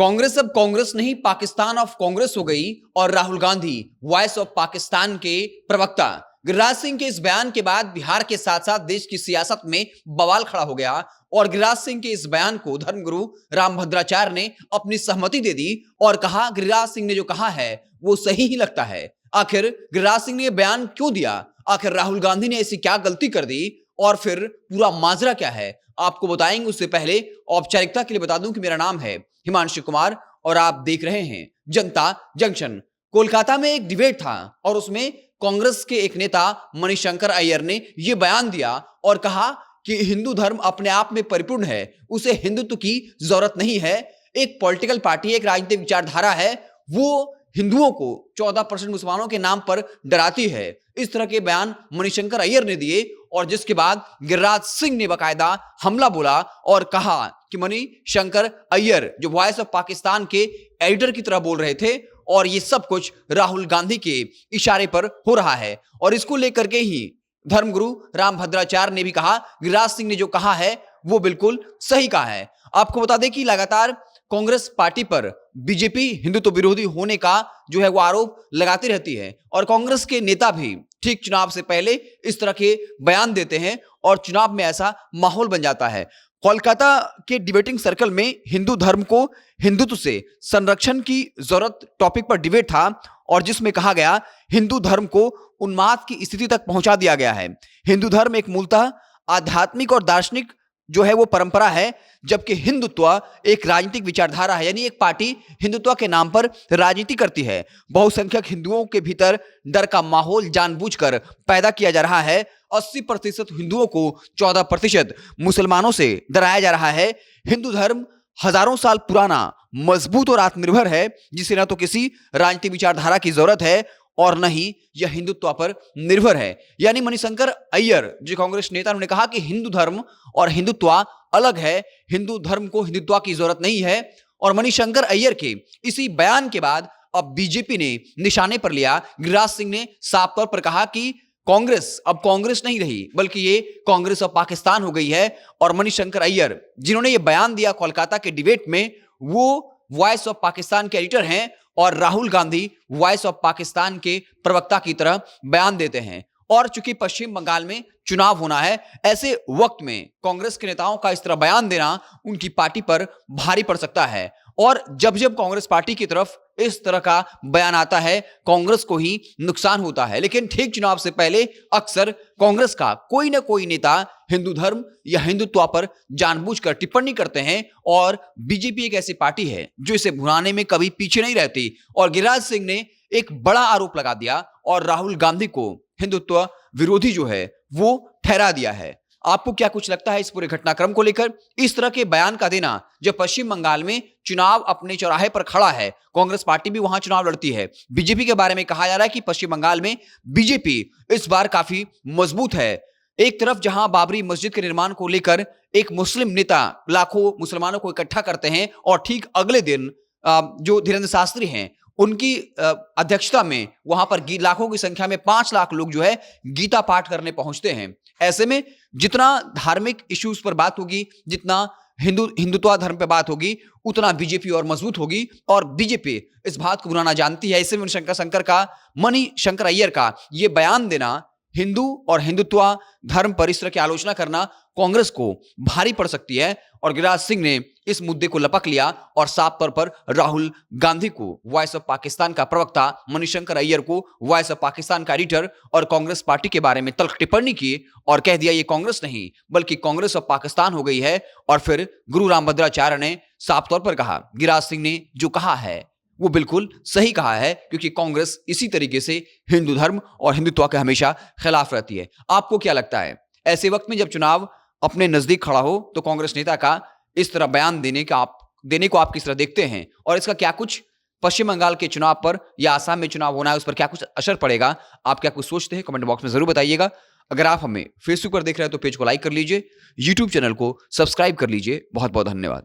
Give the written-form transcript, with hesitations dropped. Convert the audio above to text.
कांग्रेस अब कांग्रेस नहीं पाकिस्तान ऑफ कांग्रेस हो गई और राहुल गांधी वॉइस ऑफ पाकिस्तान के प्रवक्ता। गिरिराज सिंह के इस बयान के बाद बिहार के साथ साथ देश की सियासत में बवाल खड़ा हो गया और गिरिराज सिंह के इस बयान को धर्मगुरु रामभद्राचार्य ने अपनी सहमति दे दी और कहा गिरिराज सिंह ने जो कहा है वो सही ही लगता है। आखिर गिरिराज सिंह ने यह बयान क्यों दिया, आखिर राहुल गांधी ने ऐसी क्या गलती कर दी और फिर पूरा माजरा क्या है, आपको बताएंगे। उससे पहले औपचारिकता के लिए बता दूं कि मेरा नाम है हिमांशु कुमार और आप देख रहे हैं जनता जंक्शन। कोलकाता में एक डिबेट था और उसमें कांग्रेस के एक नेता मणिशंकर अय्यर ने यह बयान दिया और कहा कि हिंदू धर्म अपने आप में परिपूर्ण है, उसे हिंदुत्व की जरूरत नहीं है। एक पॉलिटिकल पार्टी, एक राजनीतिक विचारधारा है, वो हिंदुओं को 14% मुसलमानों के नाम पर डराती है। इस तरह के बयान मणिशंकर अय्यर ने दिए और जिसके बाद गिरिराज सिंह ने बाकायदा हमला बोला और कहा कि मणिशंकर अय्यर जो वॉइस ऑफ पाकिस्तान के एडिटर की तरह बोल रहे थे और ये सब कुछ राहुल गांधी के इशारे पर हो रहा है। और इसको लेकर के ही धर्मगुरु रामभद्राचार्य ने भी कहा गिरिराज सिंह ने जो कहा है वो बिल्कुल सही कहा है। आपको बता दें कि लगातार कांग्रेस पार्टी पर बीजेपी हिंदुत्व विरोधी होने का जो है वो आरोप लगाती रहती है और कांग्रेस के नेता भी ठीक चुनाव से पहले इस तरह के बयान देते हैं और चुनाव में ऐसा माहौल बन जाता है। कोलकाता के डिबेटिंग सर्कल में हिंदू धर्म को हिंदुत्व से संरक्षण की जरूरत टॉपिक पर डिबेट था और जिसमें कहा गया हिंदू धर्म को उन्माद की स्थिति तक पहुंचा दिया गया है। हिंदू धर्म एक मूलतः आध्यात्मिक और दार्शनिक जो है वो परंपरा है, जबकि हिंदुत्व एक राजनीतिक विचारधारा है, यानी एक पार्टी हिंदुत्व के नाम पर राजनीति करती है। बहुसंख्यक हिंदुओं के भीतर डर का माहौल जानबूझकर पैदा किया जा रहा है। 80% हिंदुओं को 14% मुसलमानों से डराया जा रहा है। हिंदू धर्म हजारों साल पुराना, मजबूत और आत्मनिर्भर है, जिसे न तो किसी राजनीतिक विचारधारा की जरूरत है और न ही यह हिंदुत्व पर निर्भर है। यानी मणिशंकर अय्यर जो कांग्रेस नेता, उन्होंने कहा कि हिंदू धर्म और हिंदुत्व अलग है, हिंदू धर्म को हिंदुत्व की जरूरत नहीं है। और मणिशंकर अय्यर के इसी बयान के बाद अब बीजेपी ने निशाने पर लिया। गिरिराज सिंह ने साफ तौर पर कहा कि कांग्रेस अब कांग्रेस नहीं रही बल्कि ये कांग्रेस ऑफ पाकिस्तान हो गई है। और मणिशंकर अय्यर जिन्होंने ये बयान दिया कोलकाता के डिबेट में, वो वॉइस ऑफ पाकिस्तान के एडिटर हैं और राहुल गांधी वॉइस ऑफ पाकिस्तान के प्रवक्ता की तरह बयान देते हैं। और चूंकि पश्चिम बंगाल में चुनाव होना है, ऐसे वक्त में कांग्रेस के नेताओं का इस तरह बयान देना उनकी पार्टी पर भारी पड़ सकता है। और जब जब कांग्रेस पार्टी की तरफ इस तरह का बयान आता है, कांग्रेस को ही नुकसान होता है। लेकिन ठीक चुनाव से पहले अक्सर कांग्रेस का कोई ना कोई नेता हिंदू धर्म या हिंदुत्व पर जानबूझकर टिप्पणी करते हैं और बीजेपी एक ऐसी पार्टी है जो इसे भुनाने में कभी पीछे नहीं रहती। और गिरिराज सिंह ने एक बड़ा आरोप लगा दिया और राहुल गांधी को हिंदुत्व विरोधी जो है वो ठहरा दिया है। आपको क्या कुछ लगता है इस पूरे घटनाक्रम को लेकर? इस तरह के बयान का देना जब पश्चिम बंगाल में चुनाव अपने चौराहे पर खड़ा है, कांग्रेस पार्टी भी वहां चुनाव लड़ती है। बीजेपी के बारे में कहा जा रहा है कि पश्चिम बंगाल में बीजेपी इस बार काफी मजबूत है। एक तरफ जहां बाबरी मस्जिद के निर्माण को लेकर एक मुस्लिम नेता लाखों मुसलमानों को इकट्ठा करते हैं और ठीक अगले दिन जो धीरेन्द्र शास्त्री हैं उनकी अध्यक्षता में वहां पर लाखों की संख्या में 5 लाख लोग जो है गीता पाठ करने पहुंचते हैं। ऐसे में जितना धार्मिक इश्यूज पर बात होगी, जितना हिंदुत्व धर्म पे बात होगी, उतना बीजेपी और मजबूत होगी। और बीजेपी इस बात को बुराना जानती है। ऐसे में मणिशंकर अय्यर का ये बयान देना, हिंदू और हिंदुत्व धर्म पर इस तरह की आलोचना करना कांग्रेस को भारी पड़ सकती है। और गिरिराज सिंह ने इस मुद्दे को लपक लिया और साफ तौर पर राहुल गांधी को वॉइस ऑफ पाकिस्तान का प्रवक्ता, मणिशंकर अय्यर को वॉइस ऑफ पाकिस्तान का एडिटर और कांग्रेस पार्टी के बारे में तल्ख टिप्पणी की और कह दिया ये कांग्रेस नहीं बल्कि कांग्रेस ऑफ पाकिस्तान हो गई है। और फिर गुरु रामभद्राचार्य ने साफ तौर पर कहा गिरिराज सिंह ने जो कहा है वो बिल्कुल सही कहा है, क्योंकि कांग्रेस इसी तरीके से हिंदू धर्म और हिंदुत्व के हमेशा खिलाफ रहती है। आपको क्या लगता है ऐसे वक्त में जब चुनाव अपने नजदीक खड़ा हो तो कांग्रेस नेता का इस तरह बयान देने को आप किस तरह देखते हैं? और इसका क्या कुछ पश्चिम बंगाल के चुनाव पर या आसाम में चुनाव होना है उस पर क्या कुछ असर पड़ेगा? आप क्या कुछ सोचते हैं? कमेंट बॉक्स में जरूर बताइएगा। अगर आप हमें फेसबुक पर देख रहे हैं तो पेज को लाइक कर लीजिए, यूट्यूब चैनल को सब्सक्राइब कर लीजिए। बहुत बहुत धन्यवाद।